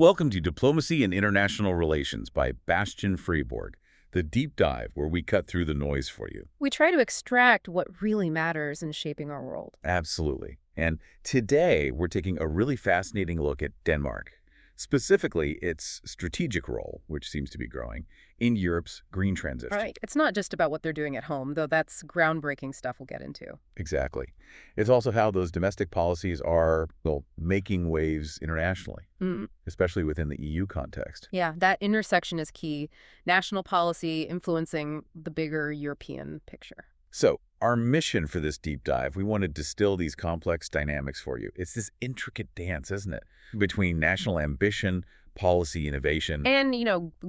Welcome to Diplomacy and International Relations by Bastian Freeborg, the deep dive where we cut through the noise for you. We try to extract what really matters in shaping our world. Absolutely. And today we're taking a really fascinating look at Denmark, specifically its strategic role, which seems to be growing, in Europe's green transition. Right. It's not just about what they're doing at home, though that's groundbreaking stuff we'll get into. Exactly. It's also how those domestic policies are, well, making waves internationally, especially within the EU context. Yeah, that intersection is key. National policy influencing the bigger European picture. So, our mission for this deep dive, we want to distill these complex dynamics for you. It's this intricate dance, isn't it? Between national ambition, policy innovation, And,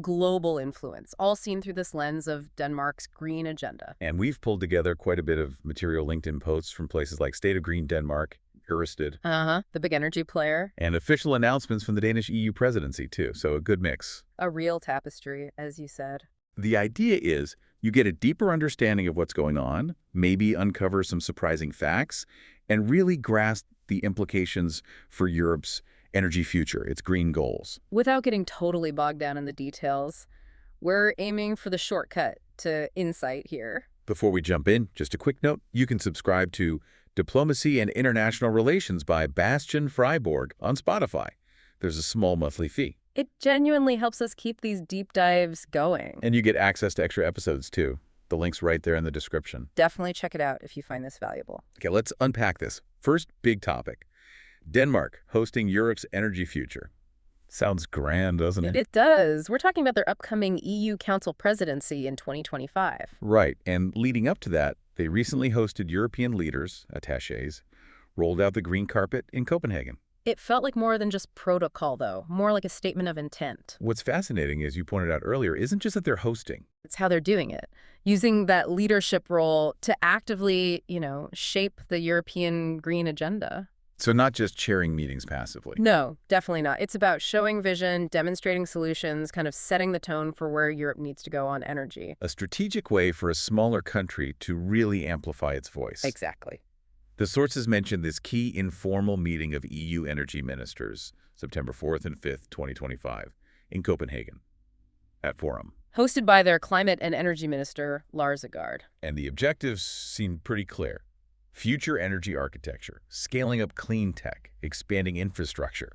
global influence, all seen through this lens of Denmark's green agenda. and we've pulled together quite a bit of material LinkedIn posts from places like State of Green Denmark, Ørsted, The big energy player. and official announcements from the Danish EU presidency, too. So a good mix. A real tapestry, as you said. The idea is you get a deeper understanding of what's going on, maybe uncover some surprising facts, and really grasp the implications for Europe's energy future, its green goals. Without getting totally bogged down in the details, we're aiming for the shortcut to insight here. Before we jump in, just a quick note, you can subscribe to Diplomacy and International Relations by Bastian Freeborg on Spotify. There's a small monthly fee. It genuinely helps us keep these deep dives going. And you get access to extra episodes, too. The link's right there in the description. Definitely check it out if you find this valuable. Okay, let's unpack this. First big topic. Denmark hosting Europe's energy future. Sounds grand, doesn't it? It does. We're talking about their upcoming EU Council presidency in 2025. Right, and leading up to that, they recently hosted European leaders, attachés, rolled out the green carpet in Copenhagen. It felt like more than just protocol, though, more like a statement of intent. What's fascinating, as you pointed out earlier, isn't just that they're hosting. It's how they're doing it, using that leadership role to actively, shape the European green agenda. So not just chairing meetings passively. No, definitely not. It's about showing vision, demonstrating solutions, kind of setting the tone for where Europe needs to go on energy. A strategic way for a smaller country to really amplify its voice. Exactly. The sources mentioned this key informal meeting of EU energy ministers, September 4th and 5th, 2025, in Copenhagen, at Forum. Hosted by their climate and energy minister, Lars Agard. And the objectives seemed pretty clear. Future energy architecture, scaling up clean tech, expanding infrastructure.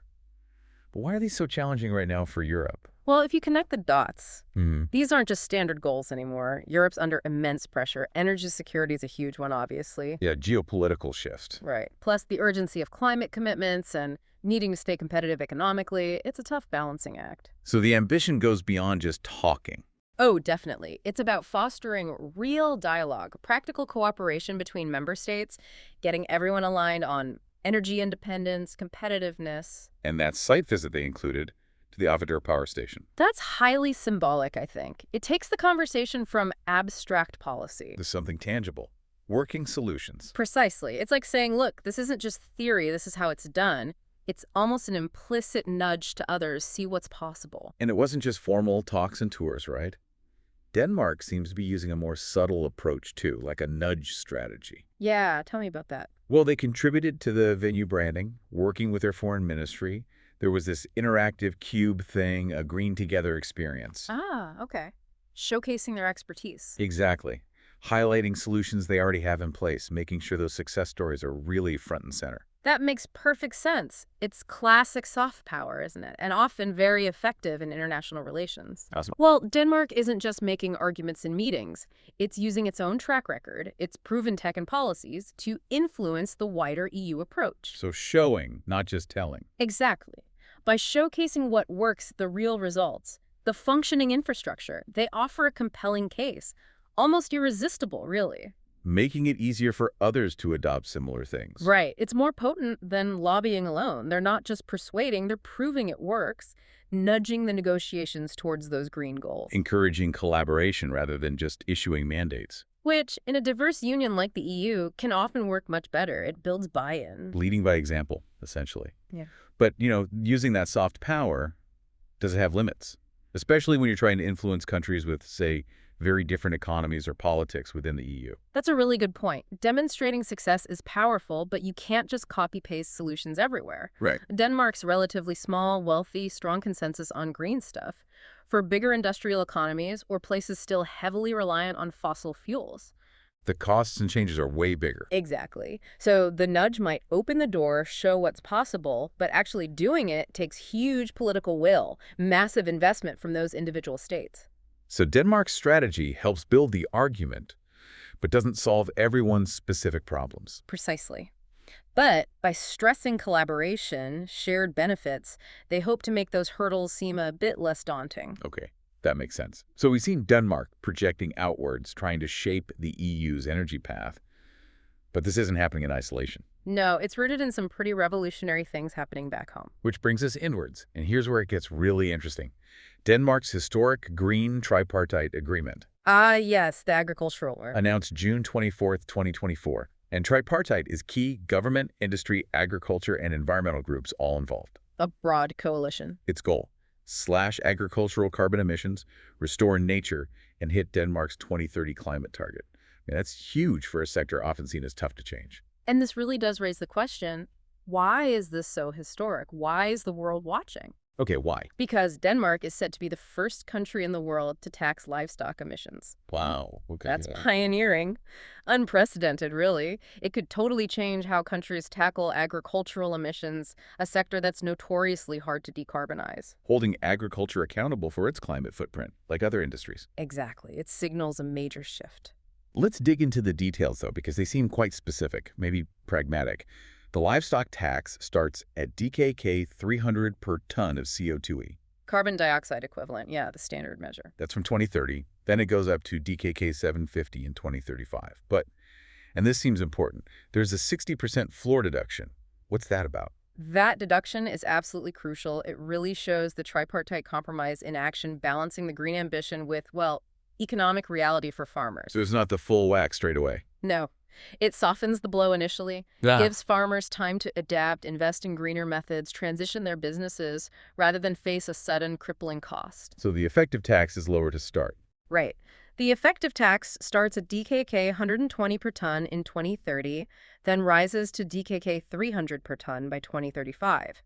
But why are these so challenging right now for Europe? Well, if you connect the dots, these aren't just standard goals anymore. Europe's under immense pressure. Energy security is a huge one, obviously. Yeah, geopolitical shift. Right. Plus the urgency of climate commitments and needing to stay competitive economically. It's a tough balancing act. So the ambition goes beyond just talking. Oh, definitely. It's about fostering real dialogue, practical cooperation between member states, getting everyone aligned on energy independence, competitiveness. And that site visit they included to the Avadur power station. That's highly symbolic, I think. It takes the conversation from abstract policy. There's something tangible. Working solutions. Precisely. It's like saying, look, this isn't just theory, this is how it's done. It's almost an implicit nudge to others, see what's possible. And it wasn't just formal talks and tours, right? Denmark seems to be using a more subtle approach, too, like a nudge strategy. Yeah, tell me about that. Well, they contributed to the venue branding, working with their foreign ministry. There was this interactive cube thing, a green together experience. Ah, okay. Showcasing their expertise. Exactly. Highlighting solutions they already have in place, making sure those success stories are really front and center. That makes perfect sense. It's classic soft power, isn't it? And often very effective in international relations. Awesome. Well, Denmark isn't just making arguments in meetings. It's using its own track record, its proven tech and policies, to influence the wider EU approach. So showing, not just telling. Exactly. By showcasing what works, the real results, the functioning infrastructure, they offer a compelling case. Almost irresistible, really. Making it easier for others to adopt similar things. Right. It's more potent than lobbying alone. They're not just persuading, they're proving it works, nudging the negotiations towards those green goals. Encouraging collaboration rather than just issuing mandates. Which, in a diverse union like the EU, can often work much better. It builds buy-in. Leading by example, essentially. Yeah. But, using that soft power, does it have limits? Especially when you're trying to influence countries with, say, very different economies or politics within the EU. That's a really good point. Demonstrating success is powerful, but you can't just copy-paste solutions everywhere. Right. Denmark's relatively small, wealthy, strong consensus on green stuff. For bigger industrial economies or places still heavily reliant on fossil fuels. The costs and changes are way bigger. Exactly. So the nudge might open the door, show what's possible, but actually doing it takes huge political will, massive investment from those individual states. So Denmark's strategy helps build the argument, but doesn't solve everyone's specific problems. Precisely. But by stressing collaboration, shared benefits, they hope to make those hurdles seem a bit less daunting. Okay, that makes sense. So we've seen Denmark projecting outwards, trying to shape the EU's energy path. But this isn't happening in isolation. No, it's rooted in some pretty revolutionary things happening back home. Which brings us inwards, and here's where it gets really interesting. Denmark's historic Green Tripartite Agreement. Ah, yes, the agricultural war. Announced June 24, 2024. And tripartite is key government, industry, agriculture, and environmental groups all involved. A broad coalition. Its goal: slash agricultural carbon emissions, restore nature, and hit Denmark's 2030 climate target. That's huge for a sector often seen as tough to change. And this really does raise the question, why is this so historic? Why is the world watching? Okay, why? Because Denmark is said to be the first country in the world to tax livestock emissions. Wow. Okay. That's pioneering. Unprecedented, really. It could totally change how countries tackle agricultural emissions, a sector that's notoriously hard to decarbonize. Holding agriculture accountable for its climate footprint, like other industries. Exactly. It signals a major shift. Let's dig into the details, though, because they seem quite specific, maybe pragmatic. The livestock tax starts at DKK 300 per ton of CO2e. Carbon dioxide equivalent, yeah, the standard measure. That's from 2030. Then it goes up to DKK 750 in 2035. But, and this seems important, there's a 60% floor deduction. What's that about? That deduction is absolutely crucial. It really shows the tripartite compromise in action, balancing the green ambition with, well, economic reality for farmers. So it's not the full whack straight away. No. It softens the blow initially, gives farmers time to adapt, invest in greener methods, transition their businesses, rather than face a sudden crippling cost. So the effective tax is lower to start. Right. The effective tax starts at DKK 120 per ton in 2030, then rises to DKK 300 per ton by 2035.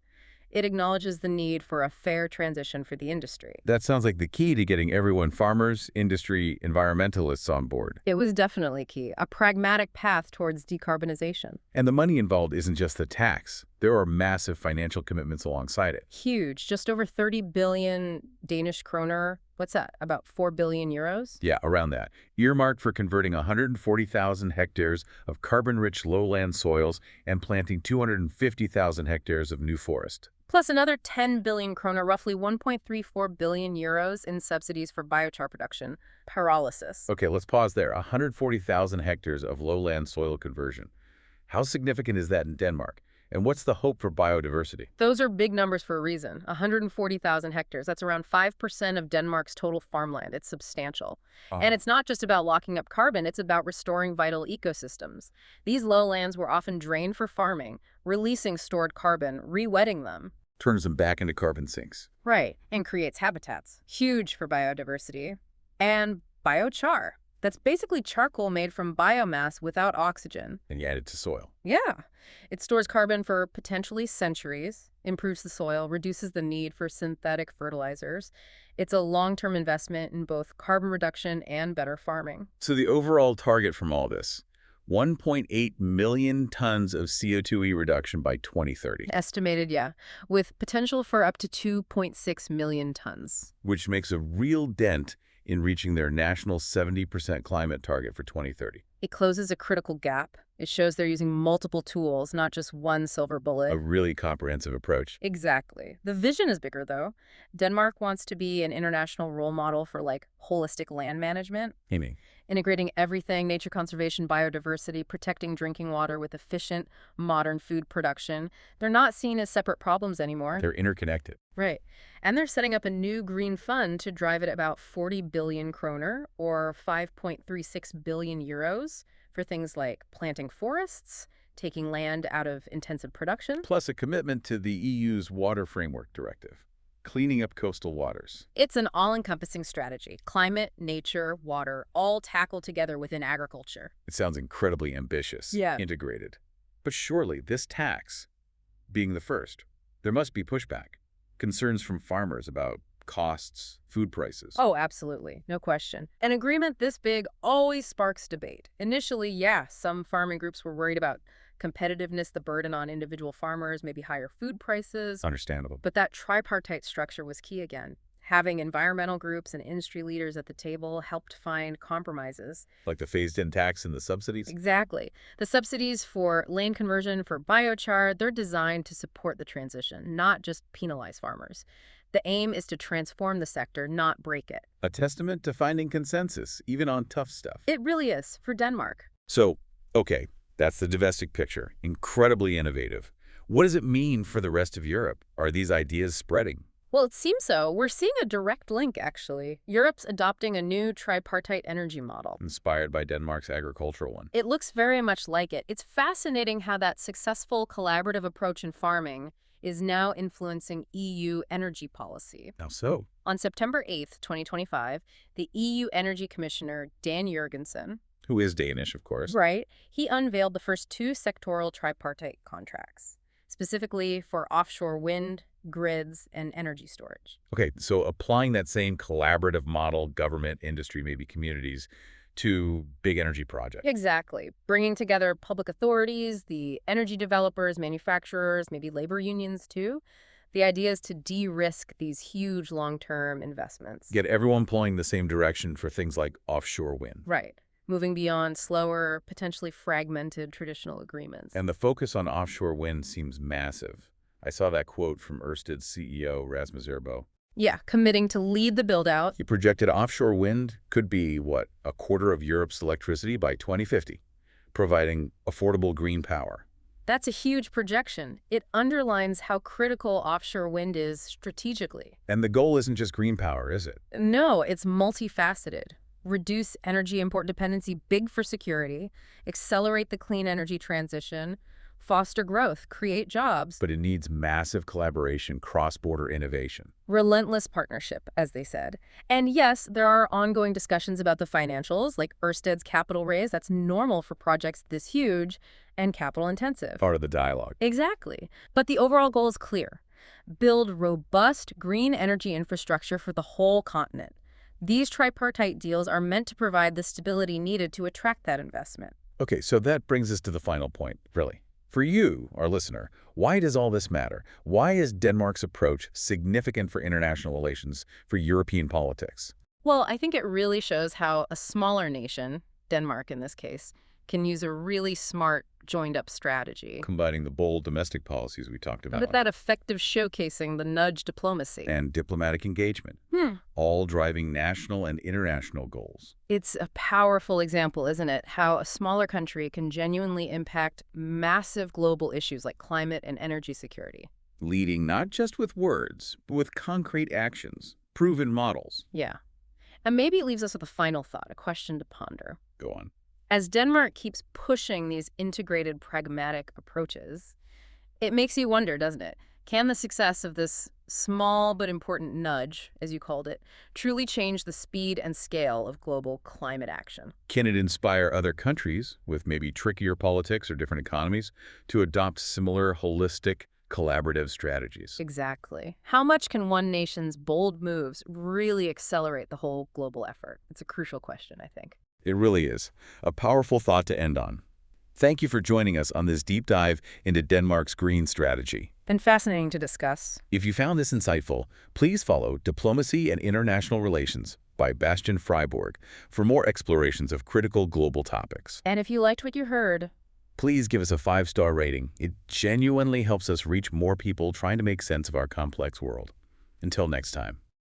It acknowledges the need for a fair transition for the industry. That sounds like the key to getting everyone, farmers, industry, environmentalists, on board. It was definitely key, a pragmatic path towards decarbonization. And the money involved isn't just the tax. There are massive financial commitments alongside it. Huge, just over 30 billion Danish kroner. What's that, about 4 billion euros? Yeah, around that. Earmarked for converting 140,000 hectares of carbon-rich lowland soils and planting 250,000 hectares of new forest. Plus another 10 billion kroner, roughly 1.34 billion euros in subsidies for biochar production, pyrolysis. Okay, let's pause there. 140,000 hectares of lowland soil conversion. How significant is that in Denmark? And what's the hope for biodiversity? Those are big numbers for a reason. 140,000 hectares. That's around 5% of Denmark's total farmland. It's substantial. And it's not just about locking up carbon, it's about restoring vital ecosystems. These lowlands were often drained for farming, releasing stored carbon, re-wetting them. Turns them back into carbon sinks. Right, and creates habitats. Huge for biodiversity. And biochar. That's basically charcoal made from biomass without oxygen. And you add it to soil. Yeah. It stores carbon for potentially centuries, improves the soil, reduces the need for synthetic fertilizers. It's a long-term investment in both carbon reduction and better farming. So the overall target from all this, 1.8 million tons of CO2e reduction by 2030. Estimated, yeah, with potential for up to 2.6 million tons. Which makes a real dent in reaching their national 70% climate target for 2030. It closes a critical gap. It shows they're using multiple tools, not just one silver bullet. A really comprehensive approach. Exactly. The vision is bigger, though. Denmark wants to be an international role model for, holistic land management. Aiming. Integrating everything, nature conservation, biodiversity, protecting drinking water with efficient, modern food production. They're not seen as separate problems anymore. They're interconnected. Right. And they're setting up a new green fund to drive at about 40 billion kroner, or 5.36 billion euros, for things like planting forests, taking land out of intensive production. Plus a commitment to the EU's Water Framework Directive. Cleaning up coastal waters. It's an all-encompassing strategy. Climate, nature, water, all tackled together within agriculture. It sounds incredibly ambitious, Yeah. integrated. But surely this tax, being the first, there must be pushback. Concerns from farmers about costs, food prices. Oh, absolutely. No question. An agreement this big always sparks debate. Initially, yeah, some farming groups were worried about competitiveness, the burden on individual farmers, maybe higher food prices. Understandable. But that tripartite structure was key again. Having environmental groups and industry leaders at the table helped find compromises. Like the phased-in tax and the subsidies? Exactly. The subsidies for land conversion for biochar, they're designed to support the transition, not just penalize farmers. The aim is to transform the sector, not break it. A testament to finding consensus, even on tough stuff. It really is, for Denmark. So, okay, that's the domestic picture. Incredibly innovative. What does it mean for the rest of Europe? Are these ideas spreading? Well, it seems so. We're seeing a direct link, actually. Europe's adopting a new tripartite energy model. Inspired by Denmark's agricultural one. It looks very much like it. It's fascinating how that successful collaborative approach in farming is now influencing EU energy policy. How so? On September 8th, 2025, the EU Energy Commissioner, Dan Jurgensen, Who is Danish, of course. right, he unveiled the first two sectoral tripartite contracts, specifically for offshore wind, grids, and energy storage. Okay, so applying that same collaborative model, government, industry, maybe communities, to big energy projects. Exactly. Bringing together public authorities, the energy developers, manufacturers, maybe labor unions too. The idea is to de-risk these huge long-term investments. Get everyone pulling the same direction for things like offshore wind. Right. Moving beyond slower, potentially fragmented traditional agreements. And the focus on offshore wind seems massive. I saw that quote from Ørsted's CEO, Rasmus Erbo. Yeah, committing to lead the build-out. He projected offshore wind could be, what, a quarter of Europe's electricity by 2050, providing affordable green power. That's a huge projection. It underlines how critical offshore wind is strategically. And the goal isn't just green power, is it? No, it's multifaceted. Reduce energy import dependency, big for security, accelerate the clean energy transition, foster growth, create jobs. But it needs massive collaboration, cross-border innovation. Relentless partnership, as they said. And yes, there are ongoing discussions about the financials, like Ørsted's capital raise. That's normal for projects this huge and capital intensive. Part of the dialogue. Exactly. But the overall goal is clear. Build robust green energy infrastructure for the whole continent. These tripartite deals are meant to provide the stability needed to attract that investment. Okay, so that brings us to the final point, really. For you, our listener, why does all this matter? Why is Denmark's approach significant for international relations, for European politics? Well, I think it really shows how a smaller nation, Denmark in this case, can use a really smart, joined-up strategy. Combining the bold domestic policies we talked about. With that effective showcasing the nudge diplomacy. And diplomatic engagement. All driving national and international goals. It's a powerful example, isn't it? How a smaller country can genuinely impact massive global issues like climate and energy security. Leading not just with words, but with concrete actions, proven models. Yeah. And maybe it leaves us with a final thought, a question to ponder. Go on. As Denmark keeps pushing these integrated, pragmatic approaches, it makes you wonder, doesn't it? Can the success of this small but important nudge, as you called it, truly change the speed and scale of global climate action? Can it inspire other countries with maybe trickier politics or different economies to adopt similar holistic, collaborative strategies? Exactly. How much can one nation's bold moves really accelerate the whole global effort? It's a crucial question, I think. It really is. A powerful thought to end on. Thank you for joining us on this deep dive into Denmark's green strategy. Been fascinating to discuss. If you found this insightful, please follow Diplomacy and International Relations by Bastian Freiburg for more explorations of critical global topics. And if you liked what you heard, Please give us a 5-star rating. It genuinely helps us reach more people trying to make sense of our complex world. Until next time.